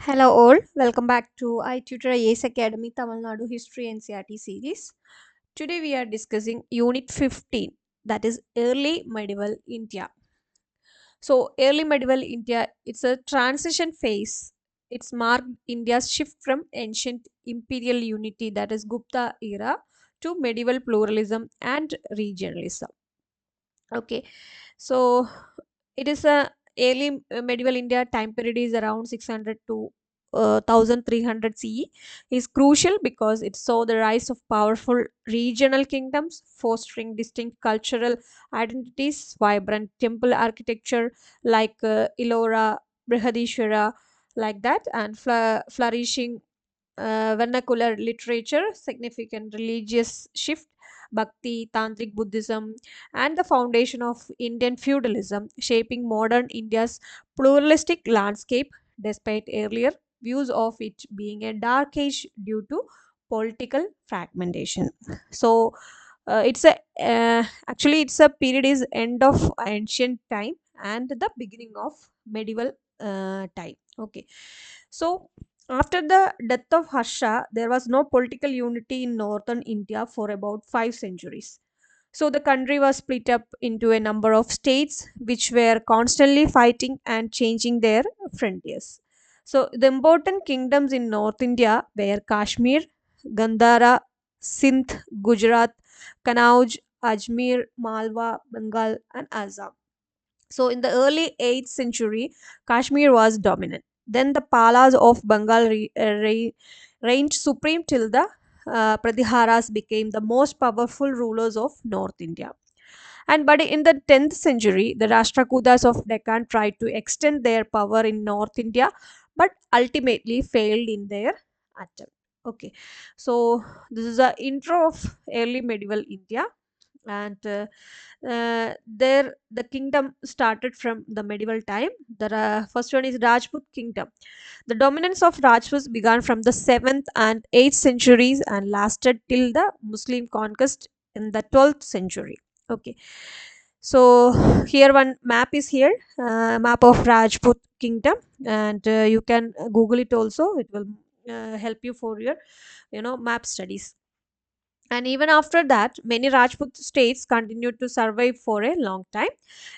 Hello all, welcome back to i-TUTOR IAS Academy Tamilnadu History NCERT series. Today we are discussing Unit 15, that is Early Medieval India. So early medieval India, it's a transition phase. It's marked India's shift from ancient imperial unity, that is Gupta era, to medieval pluralism and regionalism. Okay, so it is a early medieval India time period is around 600 to 1300 CE is crucial because it saw the rise of powerful regional kingdoms, fostering distinct cultural identities, vibrant temple architecture like Ellora, Brihadishwara, like that, and flourishing vernacular literature, significant religious shift, Bhakti, Tantric Buddhism, and the foundation of Indian feudalism, shaping modern India's pluralistic landscape despite earlier views of it being a dark age due to political fragmentation. So it's a actually it's a period is end of ancient time and the beginning of medieval time. Okay, so after the death of Harsha, there was no political unity in northern India for about 5 centuries. So the country was split up into a number of states which were constantly fighting and changing their frontiers. So the important kingdoms in North India were Kashmir, Gandhara, Sindh, Gujarat, Kanauj, Ajmer, Malwa, Bengal, and Assam. So in the early 8th century, Kashmir was dominant. Then the Palas of Bengal reigned supreme till the Pratiharas became the most powerful rulers of North India. And but in the 10th century, the Rashtrakutas of Deccan tried to extend their power in North India, but ultimately failed in their attempt. Okay, so this is the intro of early medieval India, and there the kingdom started from the medieval time. The first one is Rajput kingdom. The dominance of Rajputs began from the 7th and 8th centuries and lasted till the Muslim conquest in the 12th century. Okay, so here one map is here, map of Rajput kingdom, and you can Google it also. It will help you for your map studies. And even after that, many Rajput states continued to survive for a long time.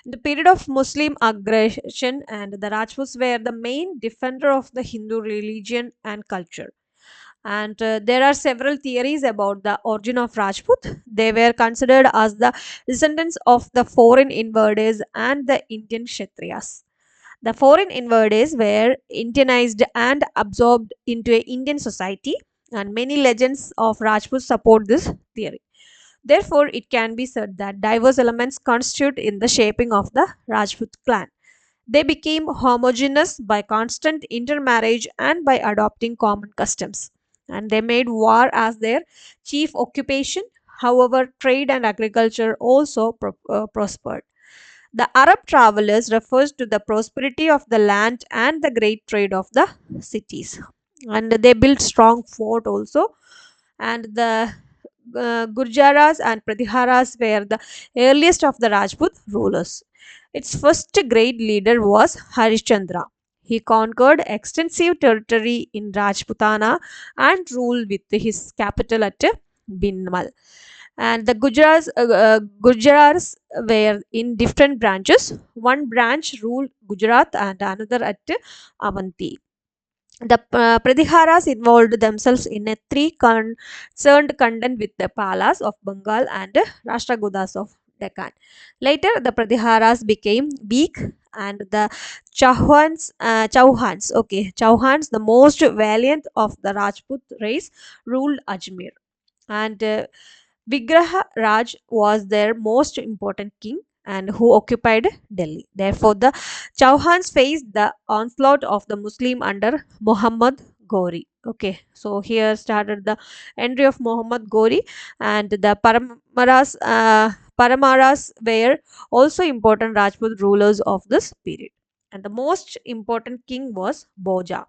In the period of Muslim aggression, and the Rajputs were the main defender of the Hindu religion and culture. And there are several theories about the origin of Rajput. They were considered as the descendants of the foreign invaders and the Indian Kshatriyas. The foreign invaders were Indianized and absorbed into a Indian society, and many legends of Rajput support this theory. Therefore, it can be said that diverse elements constitute in the shaping of the Rajput clan. They became homogeneous by constant intermarriage and by adopting common customs. And they made war as their chief occupation. However, trade and agriculture also prospered. The Arab travelers refers to the prosperity of the land and the great trade of the cities. And they built strong fort also. And the Gurjaras and Pratiharas were the earliest of the Rajput rulers. Its first great leader was Harishchandra. He conquered extensive territory in Rajputana and ruled with his capital at Binmal. And the Gurjaras were in different branches. One branch ruled Gujarat and another at Avanti. The Pratiharas involved themselves in a three concerned contest with the Palas of Bengal and Rashtrakutas of Deccan. Later, the Pratiharas became weak, and the Chauhans, the most valiant of the Rajput race, ruled Ajmer. And Vigraha Raj was their most important king and who occupied Delhi. Therefore, the Chauhans faced the onslaught of the Muslim under Muhammad Ghori. Okay, so here started the entry of Muhammad Ghori, and the Paramaras were also important Rajput rulers of this period. And the most important king was Boja.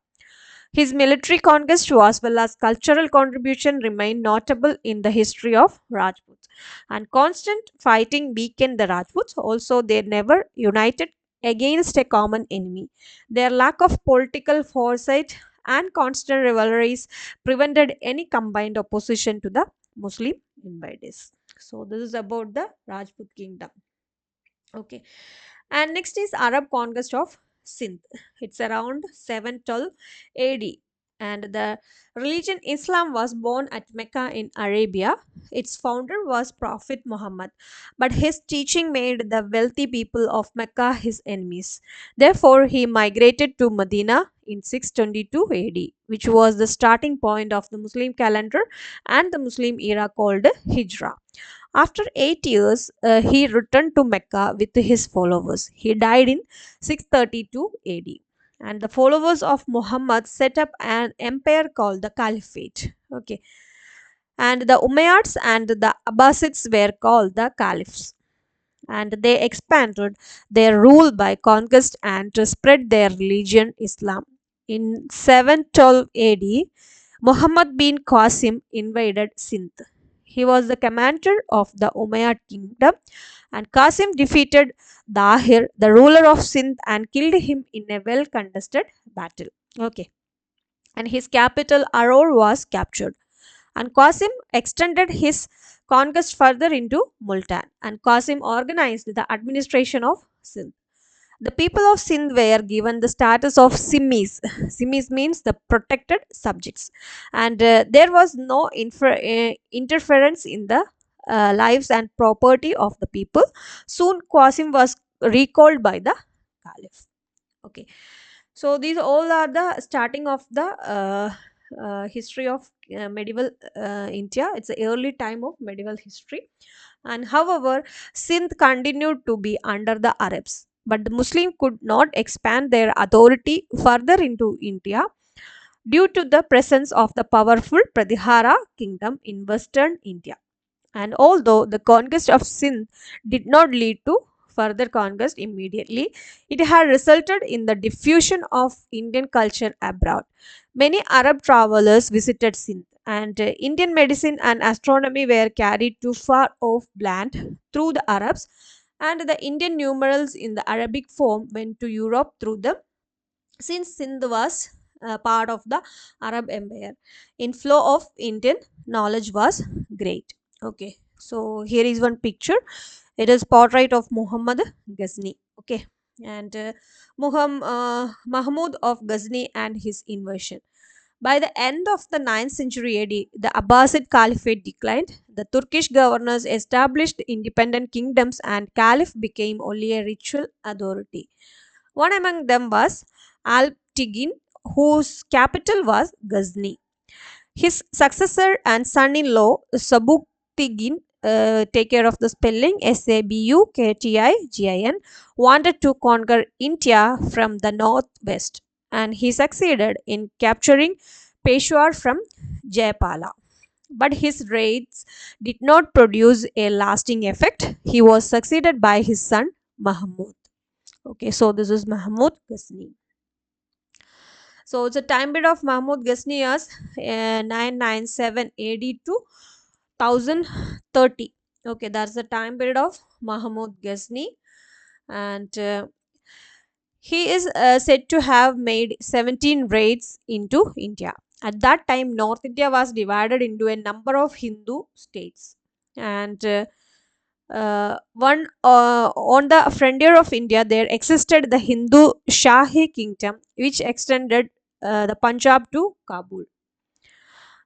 His military conquest as well as cultural contribution remain notable in the history of Rajputs. And constant fighting weakened the Rajputs. Also, they never united against a common enemy. Their lack of political foresight and constant rivalries prevented any combined opposition to the Muslim invaders. So this is about the Rajput kingdom. Okay. And next is Arab conquest of Sindh. It's around 712 AD. And the religion Islam was born at Mecca in Arabia. Its founder was Prophet Muhammad, but his teaching made the wealthy people of Mecca his enemies. Therefore, he migrated to Medina in 622 AD, which was the starting point of the Muslim calendar and the Muslim era called Hijrah. After 8 years, he returned to Mecca with his followers. He died in 632 AD. And the followers of Muhammad set up an empire called the Caliphate. Okay. And the Umayyads and the Abbasids were called the Caliphs. And they expanded their rule by conquest and to spread their religion, Islam. In 712 AD, Muhammad bin Qasim invaded Sindh. He was the commander of the Umayyad kingdom, and Qasim defeated Dahir, the ruler of Sindh, and killed him in a well contested battle. Okay, and his capital Aror was captured. And Qasim extended his conquest further into Multan, and Qasim organized the administration of Sindh. The people of Sindh were given the status of Simmis. Simmis means the protected subjects, and there was no interference in the lives and property of the people. Soon, Qasim was recalled by the Caliph. Okay, so these all are the starting of the history of medieval India. It's the early time of medieval history, and however, Sindh continued to be under the Arabs, but the Muslim could not expand their authority further into India due to the presence of the powerful Pratihara kingdom in western India. And although the conquest of Sindh did not lead to further conquest immediately, it had resulted in the diffusion of Indian culture abroad. Many Arab travelers visited Sindh, and Indian medicine and astronomy were carried to far off land through the Arabs, and the Indian numerals in the Arabic form went to Europe through them since Sindh was part of the Arab Empire. Inflow of Indian knowledge was great. Okay, so here is one picture. It is portrait of Muhammad Ghazni. Okay, and Mahmud of Ghazni and his invasion. By the end of the 9th century AD, the Abbasid Caliphate declined. The Turkish governors established independent kingdoms, and Caliph became only a ritual authority. One among them was Alptigin, whose capital was Ghazni. His successor and son in law, Sabuktigin, take care of the spelling Sabuktigin, wanted to conquer India from the northwest, and he succeeded in capturing Peshawar from Jayapala. But his raids did not produce a lasting effect. He was succeeded by his son Mahmud. Okay, so this is Mahmud Ghazni. So the time period of Mahmud Ghazni is 997 AD to 1030. Okay, that's the time period of Mahmud Ghazni, and he is said to have made 17 raids into India. At that time, North India was divided into a number of Hindu states, and one on the frontier of India, there existed the Hindu Shahi kingdom, which extended the Punjab to Kabul.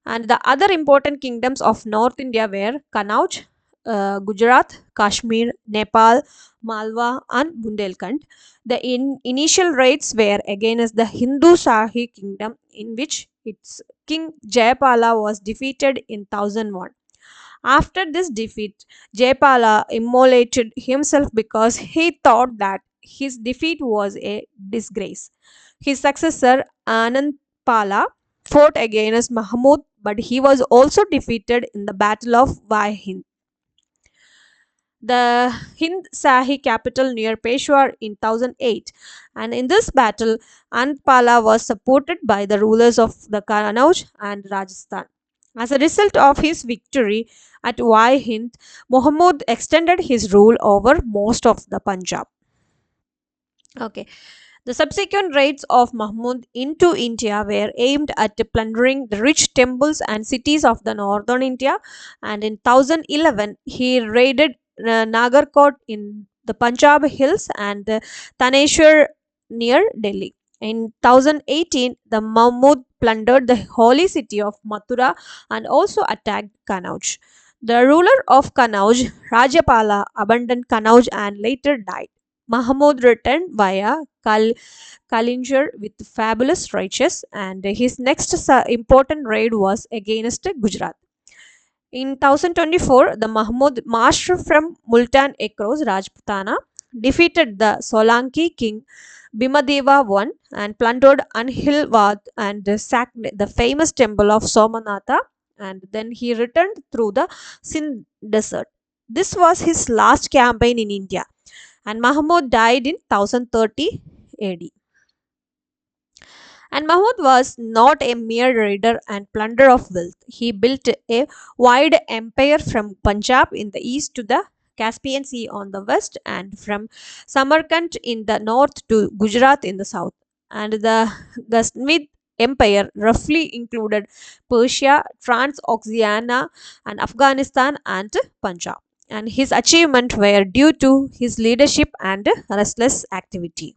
And the other important kingdoms of North India were Kannauj, Gujarat, Kashmir, Nepal, Malwa, and Bundelkhand. The initial raids were against the Hindu Shahi kingdom, in which its king Jayapala was defeated in 1001. After this defeat, Jayapala immolated himself because he thought that his defeat was a disgrace. His successor, Anandpala, fought against Mahmud, but he was also defeated in the Battle of Vaihind, the Hind Sahi capital near Peshawar in 1008. And in this battle, Anandpala was supported by the rulers of the Kannauj and Rajasthan. As a result of his victory at Vaihind, Muhammad extended his rule over most of the Punjab. Okay. The subsequent raids of Mahmud into India were aimed at plundering the rich temples and cities of the northern India, and in 1011 he raided Nagarkot in the Punjab hills and Taneshwar near Delhi. In 1018, the Mahmud plundered the holy city of Mathura and also attacked Kanauj. The ruler of Kanauj, Rajapala, abandoned Kanauj and later died. Mahmud returned via Kalinjar with fabulous riches, and his next important raid was against Gujarat. In 1024, the Mahmud marched from Multan across Rajputana, defeated the Solanki king Bhimadeva I, and plundered Anhilwad and sacked the famous temple of Somanatha, and then he returned through the Sindh desert. This was his last campaign in India, and Mahmud died in 1030 AD. And Mahmud was not a mere raider and plunderer of wealth. He built a wide empire from Punjab in the east to the Caspian Sea on the west, and from Samarkand in the north to Gujarat in the south. And the Ghaznavid Empire roughly included Persia, Transoxiana, and Afghanistan and Punjab. And his achievements were due to his leadership and restless activity.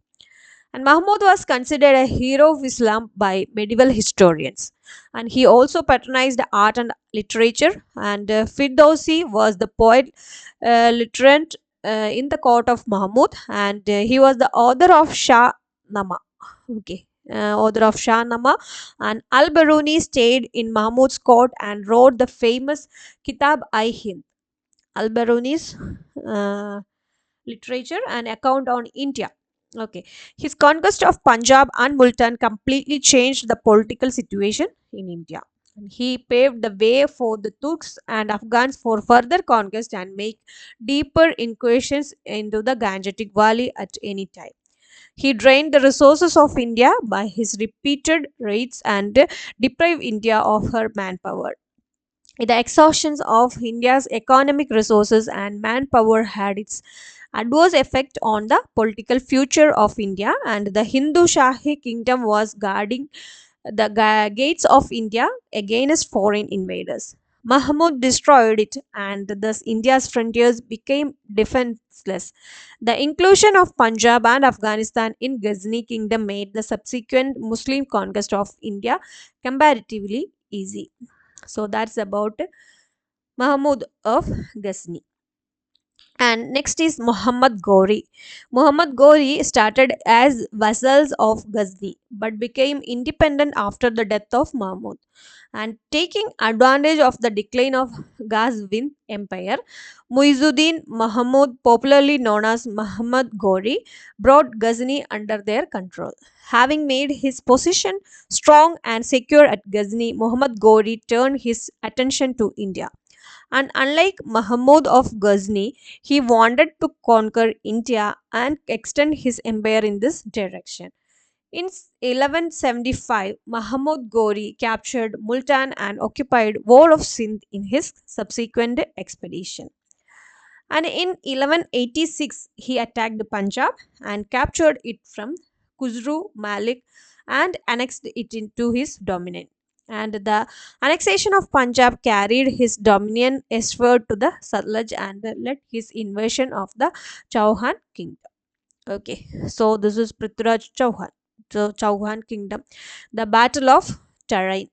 And Mahmud was considered a hero of Islam by medieval historians. And he also patronized art and literature. And Firdausi was the poet literate in the court of Mahmud. And he was the author of Shah Nama. Okay. Author of Shah Nama. And Al Baruni stayed in Mahmud's court and wrote the famous Kitab I Hind. Al Baruni's uh, literature and account on India. Okay, his conquest of Punjab and Multan completely changed the political situation in India. And he paved the way for the Turks and Afghans for further conquest and make deeper incursions into the Gangetic Valley at any time. He drained the resources of India by his repeated raids and deprived India of her manpower. The exhaustion of India's economic resources and manpower had its adverse effect on the political future of India, and the Hindu Shahi kingdom was guarding the gates of India against foreign invaders. Mahmud destroyed it, and thus India's frontiers became defenseless. The inclusion of Punjab and Afghanistan in Ghazni kingdom made the subsequent Muslim conquest of India comparatively easy. So that's about Mahmud of Ghazni. And next is Muhammad Ghori. Muhammad Ghori started as vassals of Ghazni but became independent after the death of Mahmud. And taking advantage of the decline of Ghazvin Empire, Muizuddin Mahmud, popularly known as Muhammad Ghori, brought Ghazni under their control. Having made his position strong and secure at Ghazni, Muhammad Ghori turned his attention to India. And unlike Mahmud of Ghazni, he wanted to conquer India and extend his empire in this direction. In 1175, Mahmud Ghori captured Multan and occupied whole of Sindh in his subsequent expedition. And in 1186, he attacked Punjab and captured it from Khusru Malik and annexed it into his dominion. And the annexation of Punjab carried his dominion eastward to the Satluj and led his invasion of the Chauhan kingdom. Okay, so this is Prithviraj Chauhan. So Chauhan kingdom. The Battle of Terrain.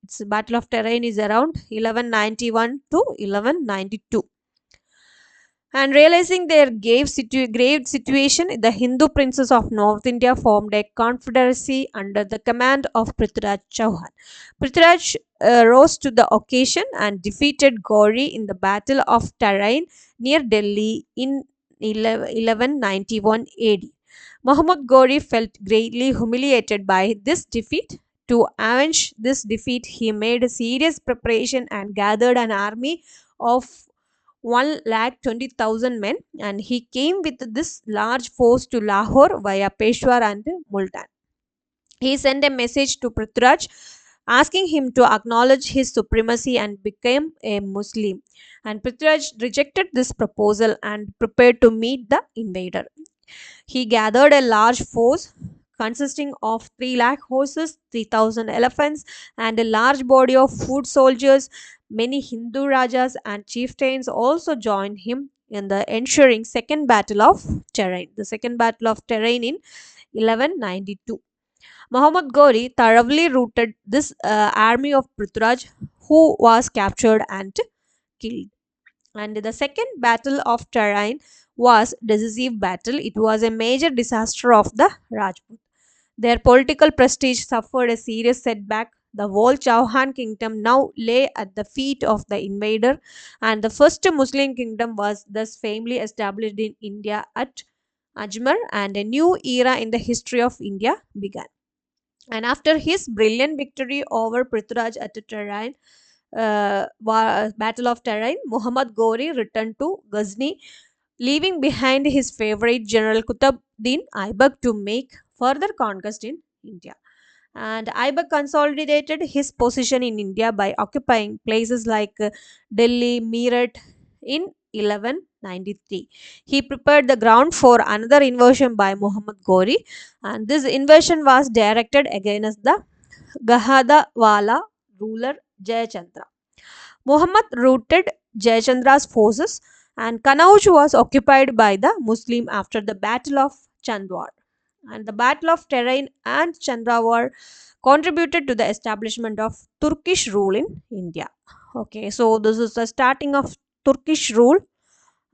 Its Battle of Terrain is around 1191 to 1192. And realizing their grave situation, the Hindu princes of North India formed a confederacy under the command of Prithviraj Chauhan. Prithviraj rose to the occasion and defeated Gauri in the Battle of Tarain near Delhi in 1191 AD. Muhammad Gauri felt greatly humiliated by this defeat. To avenge this defeat, he made a serious preparation and gathered an army of 1,20,000 men, and he came with this large force to Lahore via Peshawar and Multan. He sent a message to Prithviraj asking him to acknowledge his supremacy and become a Muslim. And Prithviraj rejected this proposal and prepared to meet the invader. He gathered a large force consisting of 3 lakh horses, 3,000 elephants, and a large body of foot soldiers. Many Hindu rajas and chieftains also joined him in the ensuing Second Battle of Terrain. The Second Battle of Terrain in 1192. Muhammad Ghori thoroughly routed this army of Prithviraj, who was captured and killed. And the Second Battle of Terrain was decisive battle. It was a major disaster of the Rajput. Their political prestige suffered a serious setback. The whole Chauhan kingdom now lay at the feet of the invader, and the first Muslim kingdom was thus firmly established in India at Ajmer, and a new era in the history of India began. And after his brilliant victory over Prithviraj at Terrain, Battle of Terrain, Muhammad Ghori returned to Ghazni, leaving behind his favorite general Qutbuddin Aibak to make further conquest in India. And Aibak consolidated his position in India by occupying places like Delhi, Meerut in 1193. He prepared the ground for another invasion by Muhammad Ghori, and this invasion was directed against the Gahadawala ruler Jayachandra. Muhammad routed Jayachandra's forces, and Kanauj was occupied by the Muslim after the Battle of Chandwar. And the Battle of Terrain and Chandrawar contributed to the establishment of Turkish rule in India. Okay, so this is the starting of Turkish rule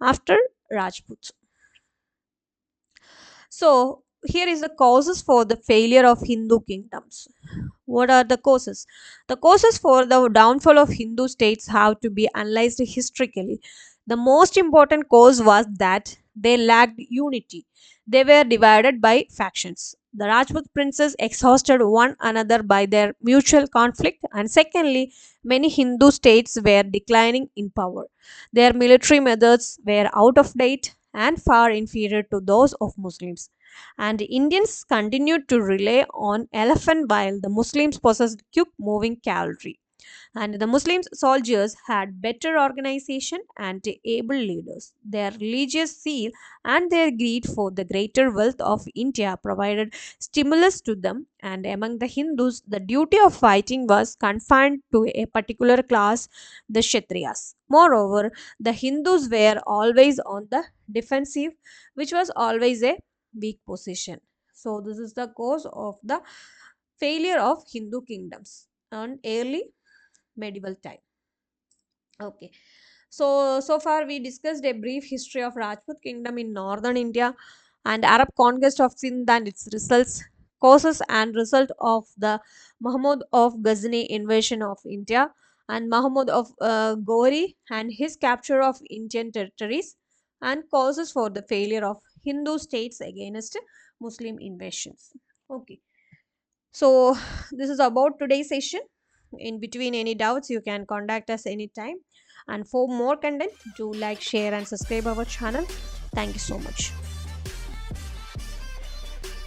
after Rajputs. So here is the causes for the failure of Hindu kingdoms. What are the causes? The causes for the downfall of Hindu states have to be analyzed historically. The most important cause was that they lacked unity. They were divided by factions. The Rajput princes exhausted one another by their mutual conflict, and secondly, many Hindu states were declining in power. Their military methods were out of date and far inferior to those of Muslims, and Indians continued to rely on elephant while the Muslims possessed quick moving cavalry. And the Muslim soldiers had better organization and able leaders. Their religious zeal and their greed for the greater wealth of India provided stimulus to them. And among the Hindus, the duty of fighting was confined to a particular class, the Kshatriyas. Moreover, the Hindus were always on the defensive, which was always a weak position. So, this is the cause of the failure of Hindu kingdoms and early medieval time. Okay, so far we discussed a brief history of Rajput kingdom in northern India and Arab conquest of Sindh and its results, causes and result of the Mahmud of Ghazni invasion of India, and Mahmud of Ghori and his capture of Indian territories, and causes for the failure of Hindu states against Muslim invasions. Okay, so this is about today's session. In between any doubts, you can contact us anytime. And for more content, do like, share, and subscribe our channel. Thank you so much.